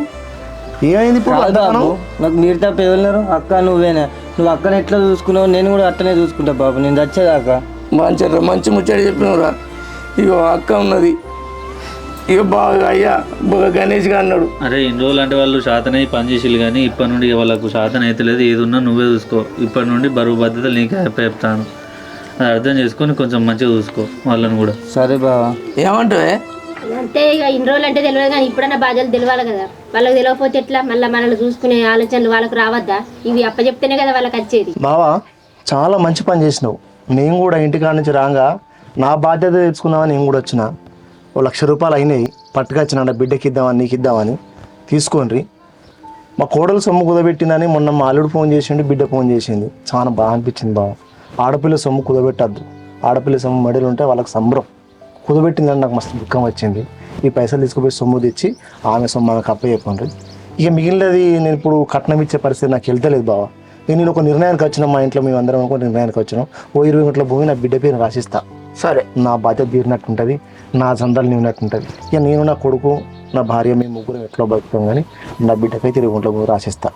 ఏమైంది ఇప్పుడు? నాకు మీరు తప్ప ఎవరున్నారు? అక్క నువ్వేనా? నువ్వు అక్కని ఎట్లా చూసుకున్నావు, నేను కూడా అట్టనే చూసుకుంటా బాబు. నేను చచ్చేదాకా మంచిరా, మంచి ముచ్చట చెప్పినవురా. ఇగో అక్క ఉన్నది. ఇక బాగా అయ్యా గణేష్గా అన్నాడు. అరే ఇన్ని రోజులు అంటే వాళ్ళు శాతనై పని చేసిళ్ళు, కానీ ఇప్పటి నుండి వాళ్ళకు శాతం అయితే లేదు. ఏది ఉన్నా నువ్వే చూసుకో. ఇప్పటి నుండి బరువు బాధ్యతలు నీకే చెప్తాను. అది అర్థం చేసుకొని కొంచెం మంచిగా చూసుకో వాళ్ళని కూడా. సరే బావా. ఏమంటావే? అంటే ఇక ఇన్ని రోజులు అంటే తెలియదు, కానీ ఇప్పుడన్నా బాధ్యతలు తెలియాలి కదా. వాళ్ళకి తెలియకపోతే ఎట్లా? మళ్ళీ మనల్ని చూసుకునే ఆలోచనలు వాళ్ళకి రావద్దా? ఇవి అప్పచెప్తేనే కదా వాళ్ళకి వచ్చేది. బావా చాలా మంచి పని చేసినావు. నేను కూడా ఇంటికాడ నుంచి రాగా నా బాధ్యత తెచ్చుకుందామని నేను కూడా వచ్చిన. ₹1,00,000 అయినాయి పట్టుకొచ్చిన. బిడ్డకి ఇద్దామని, నీకు ఇద్దామని తీసుకోండి. మా కోడలు సొమ్ము కుదబెట్టిందని మొన్న మా అల్లుడు ఫోన్ చేసిండు, బిడ్డ ఫోన్ చేసింది. చాలా బాగా అనిపించింది బావ. ఆడపిల్ల సొమ్ము కుదబెట్టద్దు. ఆడపిల్ల సొమ్ము మెడలు ఉంటే వాళ్ళకి సంబరం. కుదబెట్టిందని నాకు మస్తు దుఃఖం వచ్చింది. ఈ పైసలు తీసుకుపోయి సొమ్ము తెచ్చి ఆమె సొమ్ము ఆమెకు అప్ప చెప్పండి. ఇక మిగిలినది నేను ఇప్పుడు కట్నం ఇచ్చే పరిస్థితి నాకు వెళ్తలేదు బావ. నేను ఒక నిర్ణయానికి వచ్చినాం. మా ఇంట్లో మేము అందరం ఒక నిర్ణయానికి వచ్చినాం. 20 గుంటల భూమి నా బిడ్డ పేరు రాసిస్తా. సరే, నా బాధ్యత తీరినట్టు ఉంటుంది, నా సందాలు నీవినట్టు ఉంటుంది. ఇక నేను, నా కొడుకు, నా భార్య, మేము ముగ్గురు ఎట్లా బతుకుతాం. కానీ నా బిడ్డకైతే 20 గుంటల భూమి రాసిస్తా.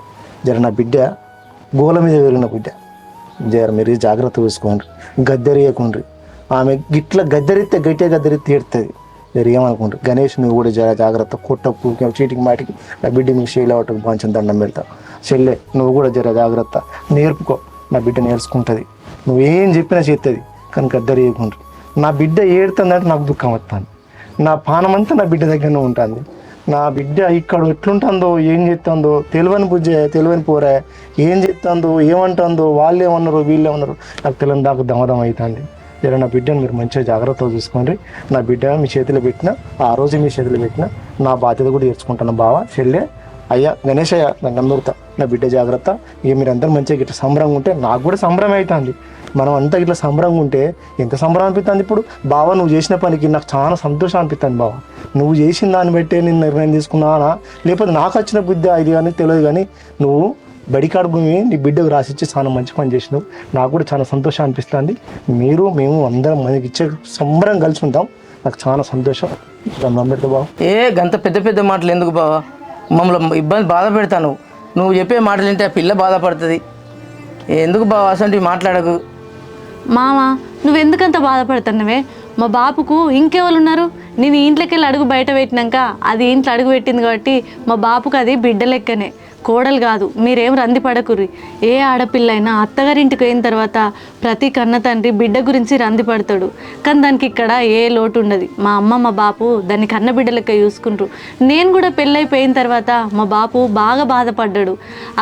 జర నా బిడ్డ గోల మీద పెరిగిన బిడ్డ. జర మీరు జాగ్రత్త చూసుకోండి, గద్దెరియకుండ్రి. ఆమె గిట్ల గద్దెరిస్తే గద్దెరిస్తే ఏడుతుంది. జర ఏమనుకుంటారు. గణేష్ నువ్వు కూడా జర జాగ్రత్త. కొట్టకు చీటికి మాటికి నా బిడ్డ నువ్వు షేల్ అవటం బాగా దండం పెడతా. చెల్లె నువ్వు కూడా జర జాగ్రత్త, నేర్పుకో. నా బిడ్డ నేర్చుకుంటుంది, నువ్వేం చెప్పినా చేస్తుంది. కానీ గద్దరు చేయకుండా. నా బిడ్డ ఏడుతుందంటే నాకు దుఃఖం వస్తుంది. నా పానమంతా నా బిడ్డ దగ్గరనే ఉంటుంది. నా బిడ్డ ఇక్కడ ఎట్లుంటుందో ఏం చేస్తుందో తెలియని బుజ్జే తెలియని పోరే ఏం చేస్తుందో ఏమంటుందో వాళ్ళు ఏమన్నారు వీళ్ళు ఏమన్నారు నాకు తెలియని దాకా దమదం అవుతుంది. జర నా బిడ్డను మీరు మంచిగా జాగ్రత్తగా చూసుకోండి. నా బిడ్డ మీ చేతిలో పెట్టిన ఆ రోజు మీ చేతిలో పెట్టిన నా బాధ్యత కూడా తీర్చుకుంటాను. బావ చెల్లె అయ్యా గణేషయ్య నాకు అందరుతా నా బిడ్డ జాగ్రత్త. ఇక మీరు అందరూ మంచిగా ఇట్లా సంబరంగా ఉంటే నాకు కూడా సంబరం అవుతుంది. మనం అంతా ఇట్లా సంబరంగా ఉంటే ఎంత సంబరం అనిపిస్తుంది. ఇప్పుడు బావ నువ్వు చేసిన పనికి నాకు చాలా సంతోషం అనిపిస్తుంది. బావ నువ్వు చేసిన దాన్ని బట్టే నేను నిర్ణయం తీసుకున్నానా లేకపోతే నాకు వచ్చిన బుద్ధి ఇది కానీ తెలియదు కానీ నువ్వు బడికాడు భూమి నీ బిడ్డకు రాసిచ్చి చాలా మంచి పని చేసినావు. నాకు కూడా చాలా సంతోషం అనిపిస్తుంది. మీరు మేము అందరం మనకి ఇచ్చే సంబరం కలిసి ఉంటాం. నాకు చాలా సంతోషం. పెడతా బావ గంత పెద్ద పెద్ద మాటలు ఎందుకు బావా? మమ్మల్ని ఇబ్బంది బాధ పెడతాను. నువ్వు చెప్పే మాటలు వింటే ఆ పిల్ల బాధపడుతుంది. ఎందుకు బావ అసలు మాట్లాడకు. మామ నువ్వెందుకంత బాధపడుతున్నావే? మా బాపుకు ఇంకెవరు ఉన్నారు? నేను ఇంట్లోకి వెళ్ళి అడుగు బయట పెట్టినాక అది ఇంట్లో అడుగు పెట్టింది కాబట్టి మా బాపుకు అది బిడ్డ లెక్కనే, కోడలు కాదు. మీరేం రంది పడకుర్రి. ఏ ఆడపిల్ల అయినా అత్తగారింటికి అయిన తర్వాత ప్రతి కన్న తండ్రి బిడ్డ గురించి రంది పడతాడు. కానీ దానికి ఇక్కడ ఏ లోటు ఉండదు. మా అమ్మ మా బాపు దాన్ని కన్న బిడ్డ లెక్క చూసుకుంటారు. నేను కూడా పెళ్ళైపోయిన తర్వాత మా బాపు బాగా బాధపడ్డాడు.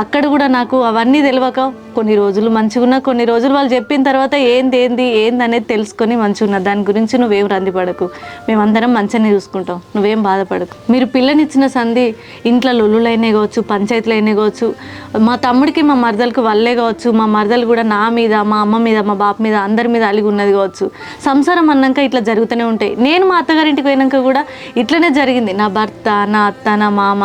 అక్కడ కూడా నాకు అవన్నీ తెలియక కొన్ని రోజులు మంచిగా ఉన్నా, కొన్ని రోజులు వాళ్ళు చెప్పిన తర్వాత ఏంది అనేది తెలుసుకొని మంచిగా ఉన్నా. దాని గురించి నువ్వేం రంది పడకు. మేమందరం మంచిగానే చూసుకుంటాం. నువ్వేం బాధపడకు. మీరు పిల్లనిచ్చిన సంధి ఇంట్లో లొల్లులైనే కావచ్చు, పంచాయతీ అయినా కావచ్చు, మా తమ్ముడికి మా మరదలకు వల్లే కావచ్చు, మా మరదలు కూడా నా మీద మా అమ్మ మీద మా బాప మీద అందరి మీద అలిగి ఉన్నది కావచ్చు. సంసారం అన్నాక ఇట్లా జరుగుతూనే ఉంటాయి. నేను మా అత్తగారింటికి పోయినాక కూడా ఇట్లనే జరిగింది. నా భర్త, నా అత్త, నా మామ,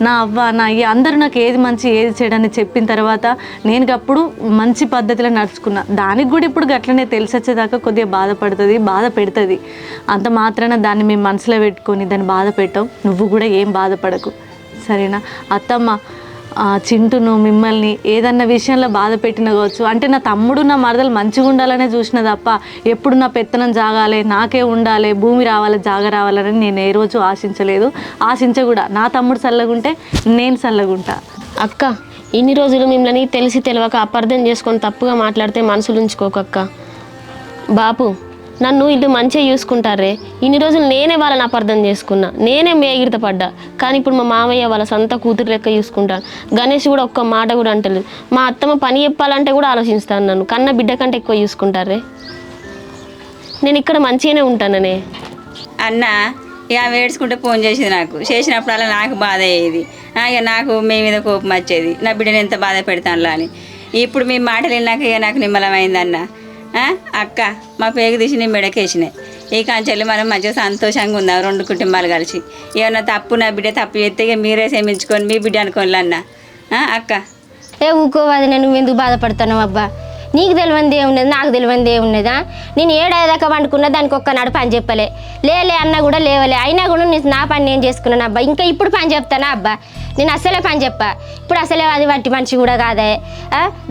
నా అవ్వ, నా అయ్య అందరూ నాకు ఏది మంచి ఏది చెడని చెప్పిన తర్వాత నేను అప్పుడు మంచి పద్ధతిలో నడుచుకున్నా. దానికి కూడా ఇప్పుడు అట్లనే తెలిసి వచ్చేదాకా కొద్దిగా బాధపడుతుంది, బాధ పెడుతుంది. అంత మాత్రాన దాన్ని మేము మనసులో పెట్టుకొని దాన్ని బాధ పెట్టాం. నువ్వు కూడా ఏం బాధపడకు సరేనా? అత్తమ్మ చింటును మిమ్మల్ని ఏదన్నా విషయంలో బాధ పెట్టిన కావచ్చు అంటే నా తమ్ముడు నా మరదలు మంచిగా ఉండాలనే చూసిన తప్ప ఎప్పుడు నా పెత్తనం జాగాలి, నాకే ఉండాలి, భూమి రావాలి, జాగ రావాలని నేను ఏ రోజు ఆశించలేదు, ఆశించకూడా. నా తమ్ముడు చల్లగుంటే నేను చల్లగుంటా. అక్క ఇన్ని రోజులు మిమ్మల్ని తెలిసి తెలియక అపార్థం చేసుకొని తప్పుగా మాట్లాడితే మనసులు ఉంచుకోకక్క. బాపు నన్ను ఇల్లు మంచిగా చూసుకుంటారే. ఇన్ని రోజులు నేనే వాళ్ళని అపార్థం చేసుకున్నా, నేనే మేగిరిత పడ్డా. కానీ ఇప్పుడు మా మామయ్య వాళ్ళ సొంత కూతురు లెక్క చూసుకుంటాను. గణేష్ కూడా ఒక్క మాట కూడా అంటలేదు. మా అత్తమ్మ పని చెప్పాలంటే కూడా ఆలోచిస్తాను. నన్ను కన్న బిడ్డ కంటే ఎక్కువ చూసుకుంటారే. నేను ఇక్కడ మంచిగానే ఉంటాననే. అన్న ఇక ఏడ్చుకుంటే ఫోన్ చేసేది నాకు. చేసినప్పుడల్లా నాకు బాధ అయ్యేది. ఇక నాకు మీ మీద కోపం వచ్చేది, నా బిడ్డను ఎంత బాధ పెడతానులా అని. ఇప్పుడు మీ మాటలు విన్నాక ఇక నాకు నిమ్మలమైందన్న. అక్క మా పేగు తీసి నేను మెడకేసినాయి. ఈ కాంచెల్లి మనం మంచిగా సంతోషంగా ఉందాం 2 కుటుంబాలు కలిసి. ఏమన్నా తప్పు నా బిడ్డ తప్పు చేస్తే ఇక మీరే క్షమించుకొని మీ బిడ్డ అనుకోని అన్న. అక్క ఊకోవాలి. నేను ఎందుకు బాధపడతాను అబ్బా? నీకు తెలియంది ఏమున్నది, నాకు తెలియంది ఏమున్నదా? నేను ఏడాదాకా వండుకున్నా దానికి ఒక్కనాడు పని చెప్పలే, లేలే అన్న కూడా లేవలే. అయినా కూడా నేను నా పని నేను చేసుకున్నాను అబ్బా. ఇంకా ఇప్పుడు పని చెప్తానా అబ్బా? నేను అసలే పని చెప్పా. ఇప్పుడు అసలే అది వట్టి మనిషి కూడా కాదే.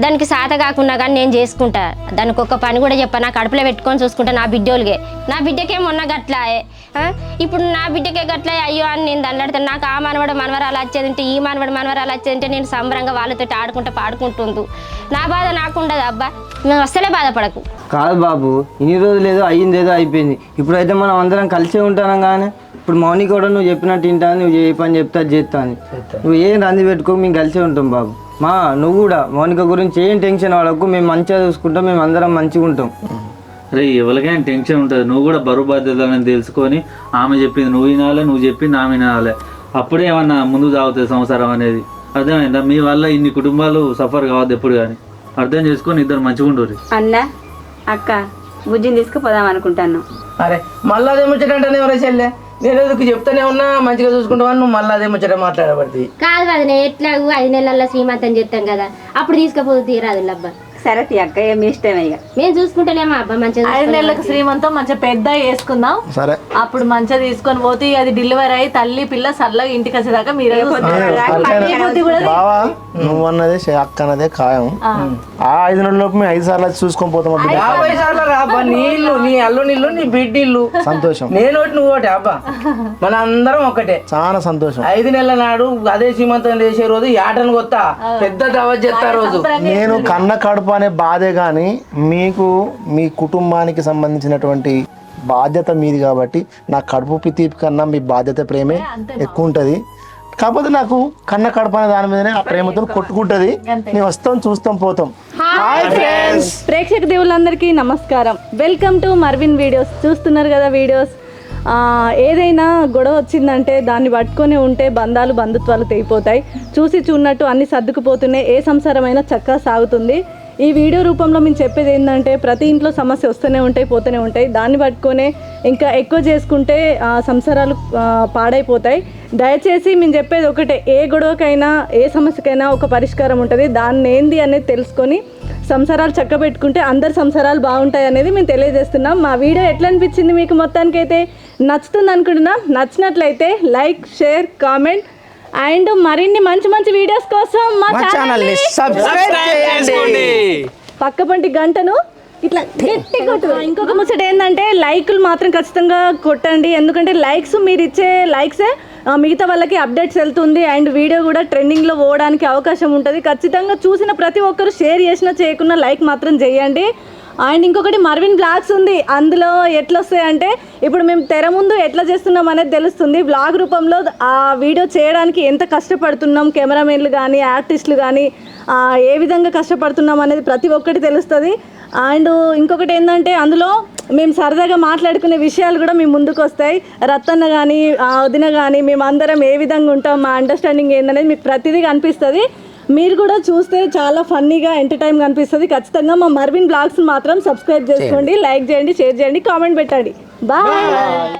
దానికి సాత కాకున్నా కానీ నేను చేసుకుంటా. దానికి ఒక్క పని కూడా చెప్పా. నా కడుపులో పెట్టుకొని చూసుకుంటా నా బిడ్డోళ్ళకే. నా బిడ్డకే మొన్న గట్లాయే, ఇప్పుడు నా బిడ్డకే గట్లా అయ్యో అని నేను దండతాను. నాకు ఆ మనవడు మనవరాలు వచ్చేది ఉంటే, ఈ మనవడు మనవరాలు వచ్చేది ఉంటే నేను సంబరంగా వాళ్ళతో ఆడుకుంటా పాడుకుంటుంది. నా బాధ నాకు ఉండదు అబ్బా. మేము అస్సలే బాధపడకు. కాదు బాబు, ఇన్ని రోజులు ఏదో అయ్యిందేదో అయిపోయింది. ఇప్పుడైతే మనం అందరం కలిసే ఉంటాం. కానీ ఇప్పుడు మౌని కూడా నువ్వు చెప్పినట్టు తింటా, నువ్వు ఏ పని చెప్తా చేస్తాను. నువ్వు ఏం రంది పెట్టుకో, మేము కలిసే ఉంటాం బాబు. నువ్వు కూడా మౌనిక గురించి ఏం టెన్షన్ వాడకు. మేము మంచిగా చూసుకుంటాం, మేము అందరం మంచిగా ఉంటాం. రే ఎవరికైనా టెన్షన్ ఉంటుంది. నువ్వు కూడా బరువు బాధ్యతలను తెలుసుకొని ఆమె చెప్పింది నువ్వు వినాలి, నువ్వు చెప్పింది ఆమె వినాలి. అప్పుడే ఏమన్నా ముందుకు సాగుతుంది సంసారం అనేది. అర్థమైందా? మీ వల్ల ఇన్ని కుటుంబాలు సఫర్ కావద్దు ఎప్పుడు కానీ. అర్థం చేసుకొని ఇద్దరు మంచిగా ఉండరు. అన్న అక్క బుజ్జిని తీసుకుపోదాం అనుకుంటాను. అరే మళ్ళీ అదే ముచ్చటంటే ఎవరో చెల్లె, నేను ఎందుకు చెప్తానే ఉన్నా మంచిగా చూసుకుంటావని నువ్వు మళ్ళీ అదే ముచ్చట మాట్లాడబడుతుంది. కాదు కాదు, నేను ఎట్లాగూ 5 నెలల్లో శ్రీమంతం చేస్తాం కదా, అప్పుడు తీసుకపోతే తీరాదు అబ్బా. సరే అక్క మీ ఇష్టమే. ఇక మేము చూసుకుంటలేమా అబ్బా? మంచిగా 5 నెలలకు శ్రీమంతం మంచిగా పెద్ద వేసుకుందాం. సరే అప్పుడు మంచిగా తీసుకొని పోతే అది డెలివరీ అయ్యి తల్లి పిల్ల సల్లగా ఇంటికి వచ్చేదాకా మీరే బావా నువ్వు అన్నదే అక్క అన్నదే ఖాయం. ఆ 5 నెలల లోపు మేము 5 సార్లు చూసుకొని పోతాం. 50 సార్లు రాబ్బా. నీ ఇల్లు, నీ అల్లు నీళ్ళు, నీ బిడ్డ ఇల్లు. సంతోషం. నేను ఒకటి నువ్వు ఒకటి అబ్బా. మన అందరం ఒకటే. చాలా సంతోషం. 5 నెలల నాడు అదే సీమంతం చేసే రోజు యాటను కొత్త పెద్ద దావత్ చేస్తా రోజు. నేను కన్న కడుపు అనే బాధే కానీ మీకు మీ కుటుంబానికి సంబంధించినటువంటి బాధ్యత మీది కాబట్టి నా కడుపు తీపి కన్నా మీ బాధ్యత ప్రేమే ఎక్కువ ఉంటుంది. కాకపోతే నాకు కన్న కడుపు అనే దాని మీదనే ఆ ప్రేమతో కొట్టుకుంటుంది. మేము వస్తాం, చూస్తాం, పోతాం. హాయ్ ఫ్రెండ్స్, ప్రేక్షక దేవుళ్ళందరికీ నమస్కారం. Welcome to Marvin videos. చూస్తున్నారు కదా వీడియోస్. ఏదైనా గొడవ వచ్చిందంటే దాన్ని పట్టుకొని ఉంటే బంధాలు బంధుత్వాలు తెగిపోతాయి. చూసి చూడనట్టు అన్ని సర్దుకుపోతున్నాయి. ఏ సంసారమైనా చక్కగా సాగుతుంది. ఈ వీడియో రూపంలో మేము చెప్పేది ఏంటంటే ప్రతి ఇంట్లో సమస్య వస్తూనే ఉంటాయి, పోతూనే ఉంటాయి. దాన్ని పట్టుకొనే ఇంకా ఎక్కువ చేసుకుంటే సంసారాలు పాడైపోతాయి. దయచేసి మేము చెప్పేది ఒకటే, ఏ గొడవకైనా ఏ సమస్యకైనా ఒక పరిష్కారం ఉంటుంది. దాన్ని ఏంది అనేది తెలుసుకొని సంసారాలు చక్కబెట్టుకుంటే అందరి సంసారాలు బాగుంటాయి అనేది మేము తెలియజేస్తున్నాం. మా వీడియో ఎట్లా అనిపించింది మీకు? మొత్తానికైతే నచ్చుతుంది అనుకుంటున్నాం. నచ్చినట్లయితే లైక్, షేర్, కామెంట్ అండ్ మరిన్ని మంచి మంచి వీడియోస్ కోసం మా ఛానల్ని సబ్స్క్రైబ్ చేయండి. పక్కపంటి గంటను ఇట్లా గట్టి కొట్టు. ఇంకొక ముచ్చట ఏంటంటే లైకులు మాత్రం ఖచ్చితంగా కొట్టండి. ఎందుకంటే లైక్స్, మీరు ఇచ్చే లైక్సే మిగతా వాళ్ళకి అప్డేట్స్ వెళ్తుంది అండ్ వీడియో కూడా ట్రెండింగ్లో పోవడానికి అవకాశం ఉంటుంది. ఖచ్చితంగా చూసిన ప్రతి ఒక్కరు షేర్ చేసినా చేయకున్నా లైక్ మాత్రం చేయండి. అండ్ ఇంకొకటి మర్విన్ బ్లాగ్స్ ఉంది. అందులో ఎట్లా వస్తాయంటే ఇప్పుడు మేము తెర ముందు ఎట్లా చేస్తున్నాం అనేది తెలుస్తుంది. బ్లాగ్ రూపంలో ఆ వీడియో చేయడానికి ఎంత కష్టపడుతున్నాం, కెమెరామెన్లు కానీ ఆర్టిస్టులు కానీ ఏ విధంగా కష్టపడుతున్నాం అనేది ప్రతి ఒక్కటి తెలుస్తుంది. అండ్ ఇంకొకటి ఏంటంటే అందులో మేము సరదాగా మాట్లాడుకునే విషయాలు కూడా మేము ముందుకు వస్తాయి. రత్తన్న కానీ వదిన కానీ మేమందరం ఏ విధంగా ఉంటాం, మా అండర్స్టాండింగ్ ఏందనేది మీకు ప్రతిదీ కనిపిస్తుంది. మీరు కూడా చూస్తే చాలా ఫన్నీగా ఎంటర్టైన్ అనిపిస్తుంది. ఖచ్చితంగా మా మర్విన్ బ్లాగ్స్ మాత్రం సబ్స్క్రైబ్ చేసుకోండి, లైక్ చేయండి, షేర్ చేయండి, కామెంట్ పెట్టండి. బాయ్.